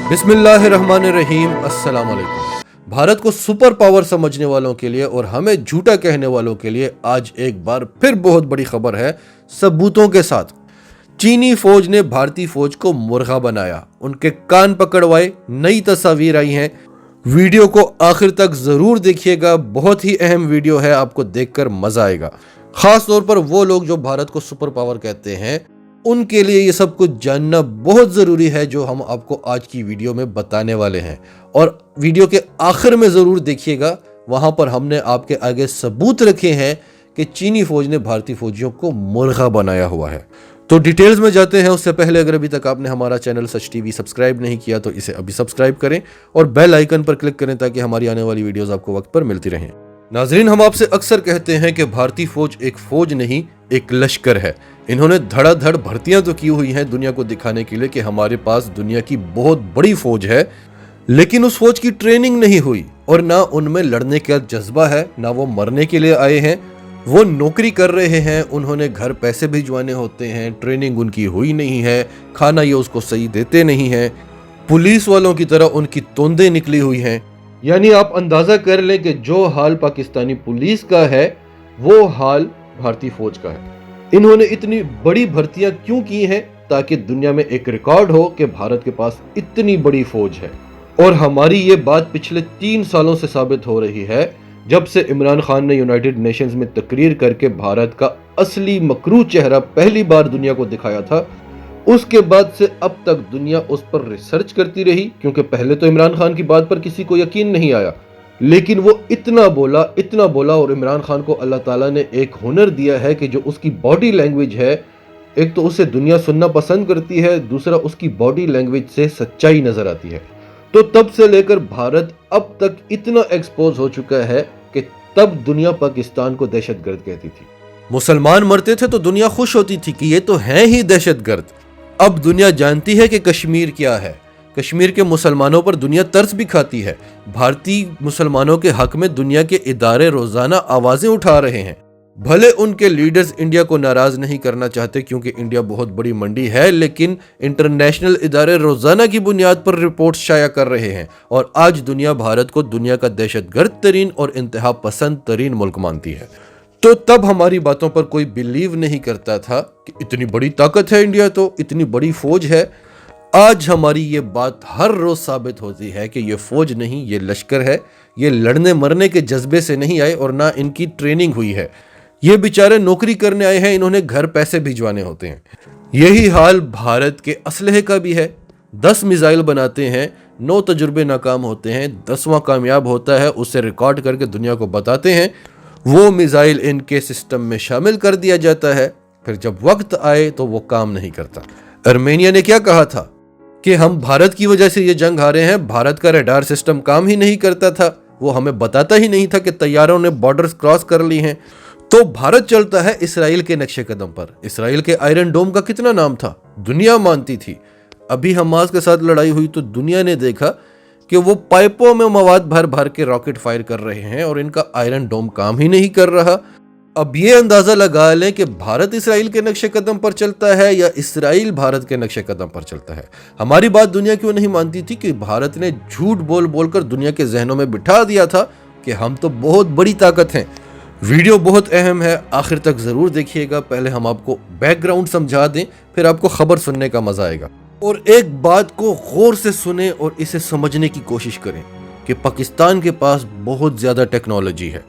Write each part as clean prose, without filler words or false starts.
बिस्मिल्लाहिर्रहमानिर्रहीम। अस्सलाम वालेकुम। भारत को सुपर पावर समझने वालों के लिए और हमें झूठा कहने वालों के लिए आज एक बार फिर बहुत बड़ी खबर है, सबूतों के साथ। चीनी फौज ने भारतीय फौज को मुर्गा बनाया, उनके कान पकड़वाए, नई तस्वीर आई हैं। वीडियो को आखिर तक जरूर देखिएगा, बहुत ही अहम वीडियो है, आपको देखकर मजा आएगा। खास तौर पर वो लोग जो भारत को सुपर पावर कहते हैं, उनके लिए ये सब कुछ जानना बहुत ज़रूरी है, जो हम आपको आज की वीडियो में बताने वाले हैं। और वीडियो के आखिर में ज़रूर देखिएगा, वहाँ पर हमने आपके आगे सबूत रखे हैं कि चीनी फौज ने भारतीय फौजियों को मुर्गा बनाया हुआ है। तो डिटेल्स में जाते हैं। उससे पहले अगर अभी तक आपने हमारा चैनल सच टीवी सब्सक्राइब नहीं किया तो इसे अभी सब्सक्राइब करें और बेल आइकन पर क्लिक करें ताकि हमारी आने वाली वीडियोस आपको वक्त पर मिलती रहें। नाजरीन, हम आपसे अक्सर कहते हैं कि भारतीय फौज एक फौज नहीं, एक लश्कर है। इन्होंने धड़ाधड़ भर्तियां तो की हुई हैं दुनिया को दिखाने के लिए कि हमारे पास दुनिया की बहुत बड़ी फौज है, लेकिन उस फौज की ट्रेनिंग नहीं हुई और ना उनमें लड़ने का जज्बा है, ना वो मरने के लिए आए हैं। वो नौकरी कर रहे हैं, उन्होंने घर पैसे भिजवाने होते हैं, ट्रेनिंग उनकी हुई नहीं है, खाना ये उसको सही देते नहीं है, पुलिस वालों की तरह उनकी तोंदें निकली हुई हैं। यानी आप अंदाजा कर लें कि जो हाल पाकिस्तानी पुलिस का है वो हाल भारतीय फौज का है। इन्होंने इतनी बड़ी भर्तियां क्यों की हैं? ताकि दुनिया में एक रिकॉर्ड हो कि भारत के पास इतनी बड़ी फौज है। और हमारी ये बात पिछले 3 सालों से साबित हो रही है, जब से इमरान खान ने यूनाइटेड नेशंस में तकरीर करके भारत का असली मकरू चेहरा पहली बार दुनिया को दिखाया था। उसके बाद से अब तक दुनिया उस पर रिसर्च करती रही, क्योंकि पहले तो इमरान खान की बात पर किसी को यकीन नहीं आया, लेकिन वो इतना बोला और इमरान खान को अल्लाह ताला ने एक हुनर दिया है कि जो उसकी बॉडी लैंग्वेज है, एक तो उसे दुनिया सुनना पसंद करती है, दूसरा उसकी बॉडी लैंग्वेज से सच्चाई नजर आती है। तो तब से लेकर भारत अब तक इतना एक्सपोज हो चुका है कि तब दुनिया पाकिस्तान को दहशतगर्द कहती थी। मुसलमान मरते थे तो दुनिया खुश होती थी कि ये तो हैं ही दहशतगर्द। अब दुनिया जानती है कि कश्मीर क्या है, कश्मीर के मुसलमानों पर दुनिया तरस भी खाती है। भारतीय मुसलमानों के हक में दुनिया के इदारे रोजाना आवाजें उठा रहे हैं। भले उनके लीडर्स इंडिया को नाराज नहीं करना चाहते, क्योंकि इंडिया बहुत बड़ी मंडी है, लेकिन इंटरनेशनल इदारे रोजाना की बुनियाद पर रिपोर्ट्स शाया कर रहे हैं और आज दुनिया भारत को दुनिया का दहशतगर्द तरीन और इंतहा पसंद तरीन मुल्क मानती है। तो तब हमारी बातों पर कोई बिलीव नहीं करता था कि इतनी बड़ी ताकत है इंडिया, तो इतनी बड़ी फौज है। आज हमारी ये बात हर रोज साबित होती है कि ये फौज नहीं, ये लश्कर है। ये लड़ने मरने के जज्बे से नहीं आए और ना इनकी ट्रेनिंग हुई है। ये बेचारे नौकरी करने आए हैं, इन्होंने घर पैसे भिजवाने होते हैं। यही हाल भारत के असलहे का भी है। 10 मिसाइल बनाते हैं, 9 तजुर्बे नाकाम होते हैं, 10वां कामयाब होता है, उसे रिकॉर्ड करके दुनिया को बताते हैं। वो मिसाइल इनके सिस्टम में शामिल कर दिया जाता है, फिर जब वक्त आए तो वो काम नहीं करता। आर्मेनिया ने क्या कहा था कि हम भारत की वजह से ये जंग हारे हैं, भारत का रडार सिस्टम काम ही नहीं करता था, वो हमें बताता ही नहीं था कि तैयारों ने बॉर्डर्स क्रॉस कर ली हैं। तो भारत चलता है इसराइल के नक्शे कदम पर। इसराइल के आयरन डोम का कितना नाम था, दुनिया मानती थी। अभी हमास के साथ लड़ाई हुई तो दुनिया ने देखा कि वो पाइपों में मवाद भर भर के रॉकेट फायर कर रहे हैं और इनका आयरन डोम काम ही नहीं कर रहा। अब ये अंदाजा लगा लें कि भारत इसराइल के नक्शे कदम पर चलता है या इसराइल भारत के नक्शे कदम पर चलता है। हमारी बात दुनिया क्यों नहीं मानती थी कि भारत ने झूठ बोल बोलकर दुनिया के जहनों में बिठा दिया था कि हम तो बहुत बड़ी ताकत हैं। वीडियो बहुत अहम है, आखिर तक जरूर देखिएगा। पहले हम आपको बैकग्राउंड समझा दें, फिर आपको खबर सुनने का मजा आएगा। और एक बात को गौर से सुने और इसे समझने की कोशिश करें कि पाकिस्तान के पास बहुत ज्यादा टेक्नोलॉजी है।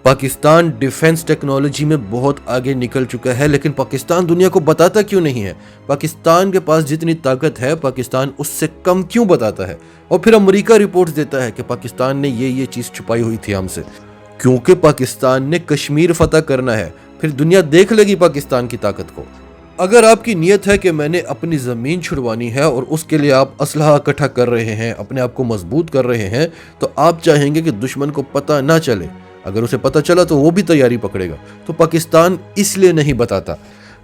पाकिस्तान डिफेंस टेक्नोलॉजी में बहुत आगे निकल चुका है, लेकिन पाकिस्तान दुनिया को बताता क्यों नहीं है? पाकिस्तान के पास जितनी ताकत है, पाकिस्तान उससे कम क्यों बताता है? और फिर अमेरिका रिपोर्ट्स देता है कि पाकिस्तान ने ये चीज छुपाई हुई थी हमसे, क्योंकि पाकिस्तान ने कश्मीर फतह करना है। फिर दुनिया देख लेगी पाकिस्तान की ताकत को। अगर आपकी नीयत है कि मैंने अपनी ज़मीन छुड़वानी है और उसके लिए आप असलहा इकट्ठा कर रहे हैं, अपने आप को मजबूत कर रहे हैं, तो आप चाहेंगे कि दुश्मन को पता ना चले। अगर उसे पता चला तो वो भी तैयारी पकड़ेगा। तो पाकिस्तान इसलिए नहीं बताता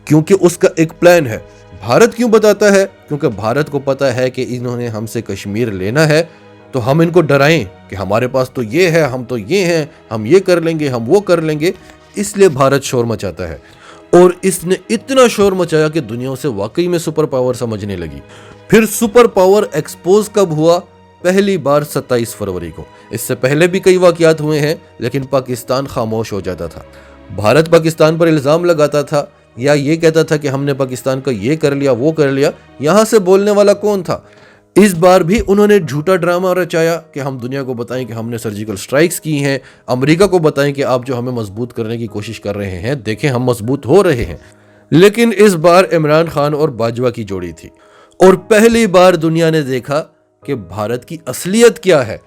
क्योंकि उसका एक प्लान है। भारत क्यों बताता है? क्योंकि भारत को पता है कि इन्होंने हमसे कश्मीर लेना है, तो हम इनको डराएं कि हमारे पास तो ये है, हम तो ये हैं, हम ये कर लेंगे, हम वो कर लेंगे। इसलिए भारत शोर मचाता है। और इसने इतना शोर मचाया कि दुनिया उसे वाकई में सुपर पावर समझने लगी। फिर सुपर पावर एक्सपोज कब हुआ? पहली बार 27 फरवरी को। इससे पहले भी कई वाकयात हुए हैं, लेकिन पाकिस्तान खामोश हो जाता था। भारत पाकिस्तान पर इल्जाम लगाता था या ये कहता था कि हमने पाकिस्तान का ये कर लिया, वो कर लिया। यहां से बोलने वाला कौन था? इस बार भी उन्होंने झूठा ड्रामा रचाया कि हम दुनिया को बताएं कि हमने सर्जिकल स्ट्राइक्स की हैं, अमेरिका को बताएं कि आप जो हमें मजबूत करने की कोशिश कर रहे हैं, देखें हम मजबूत हो रहे हैं। लेकिन इस बार इमरान खान और बाजवा की जोड़ी थी और पहली बार दुनिया ने देखा कि भारत की असलियत क्या है।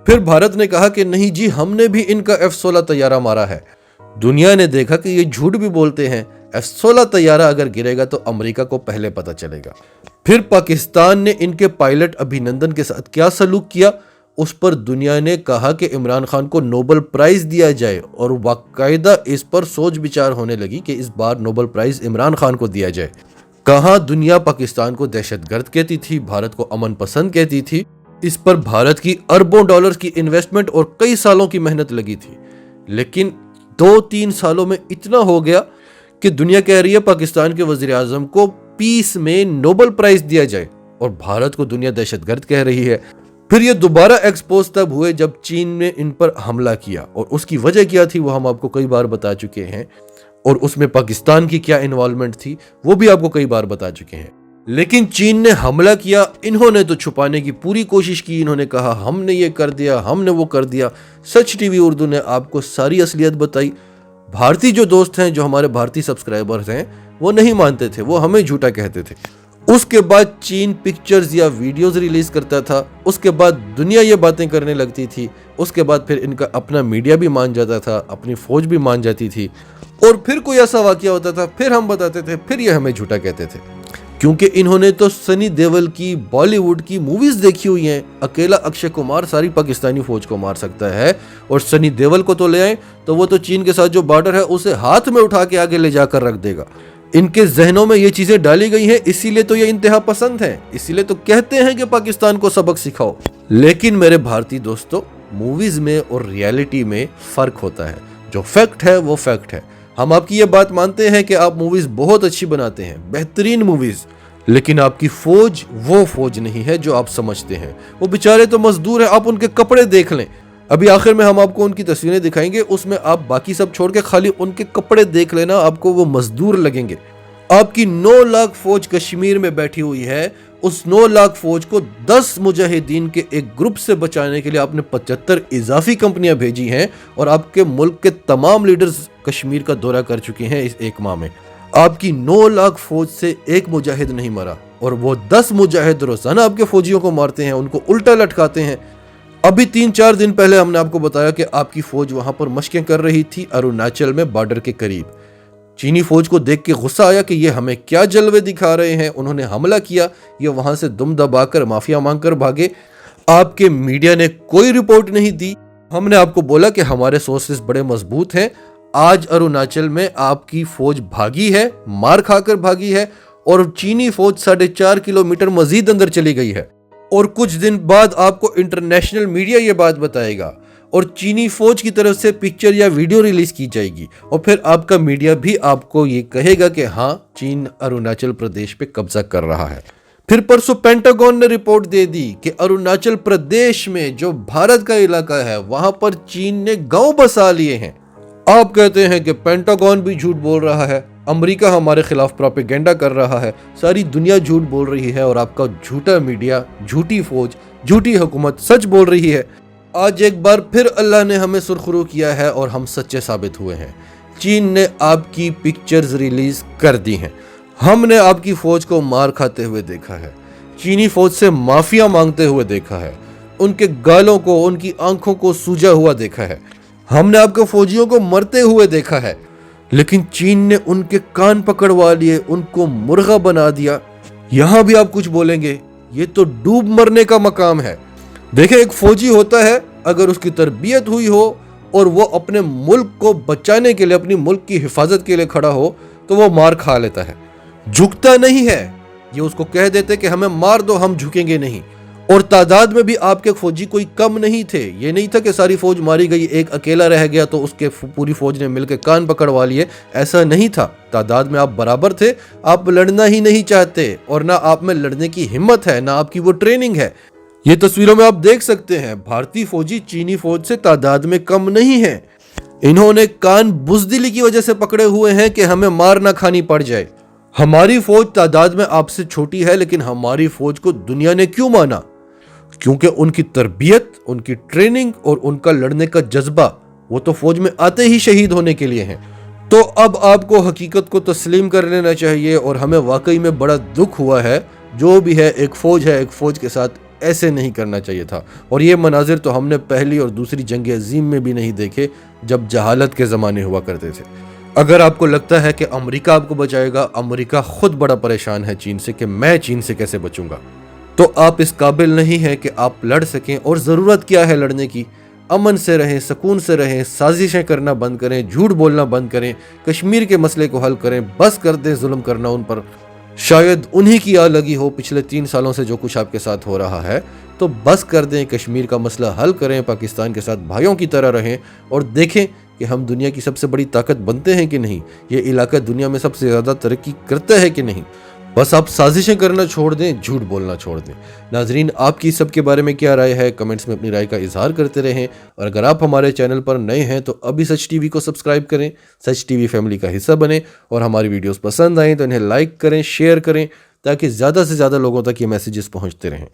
फिर भारत ने कहा कि नहीं जी, हमने भी इनका F-16 तैयारा मारा है। दुनिया ने देखा कि ये झूठ भी बोलते हैं। F-16 तैयारा अगर गिरेगा तो अमेरिका को पहले पता चलेगा। फिर पाकिस्तान ने इनके पायलट अभिनंदन के साथ क्या सलूक किया, उस पर दुनिया ने कहा कि इमरान खान को नोबेल प्राइज दिया जाए और बाकायदा इस पर सोच विचार होने लगी कि इस बार नोबेल प्राइज इमरान खान को दिया जाए। कहाँ दुनिया पाकिस्तान को दहशतगर्द कहती थी, भारत को अमन पसंद कहती थी। इस पर भारत की अरबों डॉलर्स की इन्वेस्टमेंट और कई सालों की मेहनत लगी थी। लेकिन 2-3 सालों में इतना हो गया कि दुनिया कह रही है पाकिस्तान के वजीर आजम को पीस में नोबेल प्राइज दिया जाए और भारत को दुनिया दहशतगर्द कह रही है। फिर ये दोबारा एक्सपोज तब हुए जब चीन ने इन पर हमला किया और उसकी वजह क्या थी वो हम आपको कई बार बता चुके हैं, और उसमें पाकिस्तान की क्या इन्वॉल्वमेंट थी वो भी आपको कई बार बता चुके हैं। लेकिन चीन ने हमला किया, इन्होंने तो छुपाने की पूरी कोशिश की। इन्होंने कहा हमने ये कर दिया, हमने वो कर दिया। सच टीवी उर्दू ने आपको सारी असलियत बताई। भारतीय जो दोस्त हैं, जो हमारे भारतीय सब्सक्राइबर्स हैं, वो नहीं मानते थे, वो हमें झूठा कहते थे। उसके बाद चीन पिक्चर्स या वीडियोस रिलीज करता था, उसके बाद दुनिया ये बातें करने लगती थी, उसके बाद फिर इनका अपना मीडिया भी मान जाता था, अपनी फौज भी मान जाती थी, और फिर कोई ऐसा वाकया होता था, फिर हम बताते थे, फिर ये हमें झूठा कहते थे। क्योंकि इन्होंने तो सनी देओल की बॉलीवुड की मूवीज देखी हुई हैं। अकेला अक्षय कुमार सारी पाकिस्तानी फौज को मार सकता है, और सनी देओल को तो ले आए तो वो तो चीन के साथ जो बॉर्डर है उसे हाथ में उठा के आगे ले जाकर रख देगा। इनके जहनों में ये चीजें डाली गई हैं, इसीलिए तो ये इंतहा पसंद है, इसीलिए तो कहते हैं कि पाकिस्तान को सबक सिखाओ। लेकिन मेरे भारतीय दोस्तों, मूवीज में और रियलिटी में फर्क होता है। जो फैक्ट है वो फैक्ट है। हम आपकी ये बात मानते हैं कि आप मूवीज बहुत अच्छी बनाते हैं, बेहतरीन मूवीज, लेकिन आपकी फौज वो फौज नहीं है जो आप समझते हैं। वो बेचारे तो मजदूर हैं, आप उनके कपड़े देख लें। अभी आखिर में हम आपको उनकी तस्वीरें दिखाएंगे, उसमें आप बाकी सब छोड़ के खाली उनके कपड़े देख लेना, आपको वो मजदूर लगेंगे। आपकी 9 लाख फौज कश्मीर में बैठी हुई है, उस 9 लाख फौज को 10 मुजाहिदीन के एक ग्रुप से बचाने के लिए आपने 75 इजाफी कंपनियां भेजी हैं, और आपके मुल्क के तमाम लीडर्स कश्मीर का दौरा कर चुके हैं इस एक माह में। आपकी 9 लाख फौज से एक मुजाहिद नहीं मरा, और वो 10 मुजाहिद रोजाना आपके फौजियों को मारते हैं, उनको उल्टा लटकाते हैं। अभी 3-4 दिन पहले हमने आपको बताया कि आपकी फौज वहां पर मशकें कर रही थी अरुणाचल में, बॉर्डर के करीब। चीनी फौज को देख के गुस्सा आया कि ये हमें क्या जलवे दिखा रहे हैं। उन्होंने हमला किया, ये वहां से दुम दबाकर माफिया मांगकर भागे। आपके मीडिया ने कोई रिपोर्ट नहीं दी। हमने आपको बोला कि हमारे सोर्सेस बड़े मजबूत हैं। आज अरुणाचल में आपकी फौज भागी है, मार खाकर भागी है, और चीनी फौज 4.5 किलोमीटर मजीद अंदर चली गई है। और कुछ दिन बाद आपको इंटरनेशनल मीडिया ये बात बताएगा, और चीनी फौज की तरफ से पिक्चर या वीडियो रिलीज की जाएगी, और फिर आपका मीडिया भी आपको ये कहेगा कि हाँ, चीन अरुणाचल प्रदेश पे कब्जा कर रहा है। फिर परसों पेंटागन ने रिपोर्ट दे दी कि अरुणाचल प्रदेश में जो भारत का इलाका है वहां पर चीन ने गांव बसा लिए हैं। आप कहते हैं कि पेंटागन भी झूठ बोल रहा है, अमेरिका हमारे खिलाफ प्रोपेगेंडा कर रहा है, सारी दुनिया झूठ बोल रही है, और आपका झूठा मीडिया, झूठी फौज, झूठी हुकूमत सच बोल रही है। आज एक बार फिर अल्लाह ने हमें सुरखरू किया है और हम सच्चे साबित हुए हैं। चीन ने आपकी पिक्चर्स रिलीज कर दी हैं। हमने आपकी फौज को मार खाते हुए देखा है, चीनी फौज से माफिया मांगते हुए देखा है, उनके गालों को, उनकी आंखों को सूजा हुआ देखा है। हमने आपके फौजियों को मरते हुए देखा है, लेकिन चीन ने उनके कान पकड़वा लिए, उनको मुर्गा बना दिया। यहां भी आप कुछ बोलेंगे, ये तो डूब मरने का मकाम है। देखें, एक फौजी होता है, अगर उसकी तरबियत हुई हो और वो अपने मुल्क को बचाने के लिए, अपनी मुल्क की हिफाजत के लिए खड़ा हो, तो वो मार खा लेता है, झुकता नहीं है। ये उसको कह देते कि हमें मार दो, हम झुकेंगे नहीं। और तादाद में भी आपके फौजी कोई कम नहीं थे। ये नहीं था कि सारी फौज मारी गई, एक अकेला रह गया तो उसके पूरी फौज ने मिलकर कान पकड़वा लिए, ऐसा नहीं था। तादाद में आप बराबर थे, आप लड़ना ही नहीं चाहते और ना आप में लड़ने की हिम्मत है, ना आपकी वो ट्रेनिंग है। ये तस्वीरों में आप देख सकते हैं, भारतीय फौजी चीनी फौज से तादाद में कम नहीं है। इन्होंने कान बुज़दिली की वजह से पकड़े हुए हैं कि हमें मार ना खानी पड़ जाए। हमारी फौज तादाद में आपसे छोटी है, लेकिन हमारी फौज को दुनिया ने क्यों माना? क्योंकि उनकी तरबियत, उनकी ट्रेनिंग और उनका लड़ने का जज्बा, वो तो फौज में आते ही शहीद होने के लिए हैं। तो अब आपको हकीकत को तस्लीम कर लेना चाहिए और हमें वाकई में बड़ा दुख हुआ है। जो भी है, एक फौज के साथ ऐसे नहीं करना चाहिए था। और ये मनाजिर तो हमने पहली और दूसरी जंग अजीम में भी नहीं देखे, जब जहालत के ज़माने हुआ करते थे। अगर आपको लगता है कि अमेरिका आपको बचाएगा, अमेरिका खुद बड़ा परेशान है चीन से कि मैं चीन से कैसे बचूंगा, तो आप इस काबिल नहीं है कि आप लड़ सकें। और ज़रूरत क्या है लड़ने की? अमन से रहें, सुकून से रहें, साजिशें करना बंद करें, झूठ बोलना बंद करें, कश्मीर के मसले को हल करें, बस कर दें जुल्म करना उन पर। शायद उन्हीं की आग लगी हो पिछले 3 सालों से जो कुछ आपके साथ हो रहा है, तो बस कर दें, कश्मीर का मसला हल करें, पाकिस्तान के साथ भाइयों की तरह रहें और देखें कि हम दुनिया की सबसे बड़ी ताकत बनते हैं कि नहीं, ये इलाका दुनिया में सबसे ज़्यादा तरक्की करता है कि नहीं। बस आप साजिशें करना छोड़ दें, झूठ बोलना छोड़ दें। नाजरीन, आपकी सब के बारे में क्या राय है? कमेंट्स में अपनी राय का इजहार करते रहें। और अगर आप हमारे चैनल पर नए हैं तो अभी सच टीवी को सब्सक्राइब करें, सच टीवी फैमिली का हिस्सा बने और हमारी वीडियोस पसंद आएँ तो इन्हें लाइक करें, शेयर करें, ताकि ज़्यादा से ज़्यादा लोगों तक ये मैसेजेस पहुँचते रहें।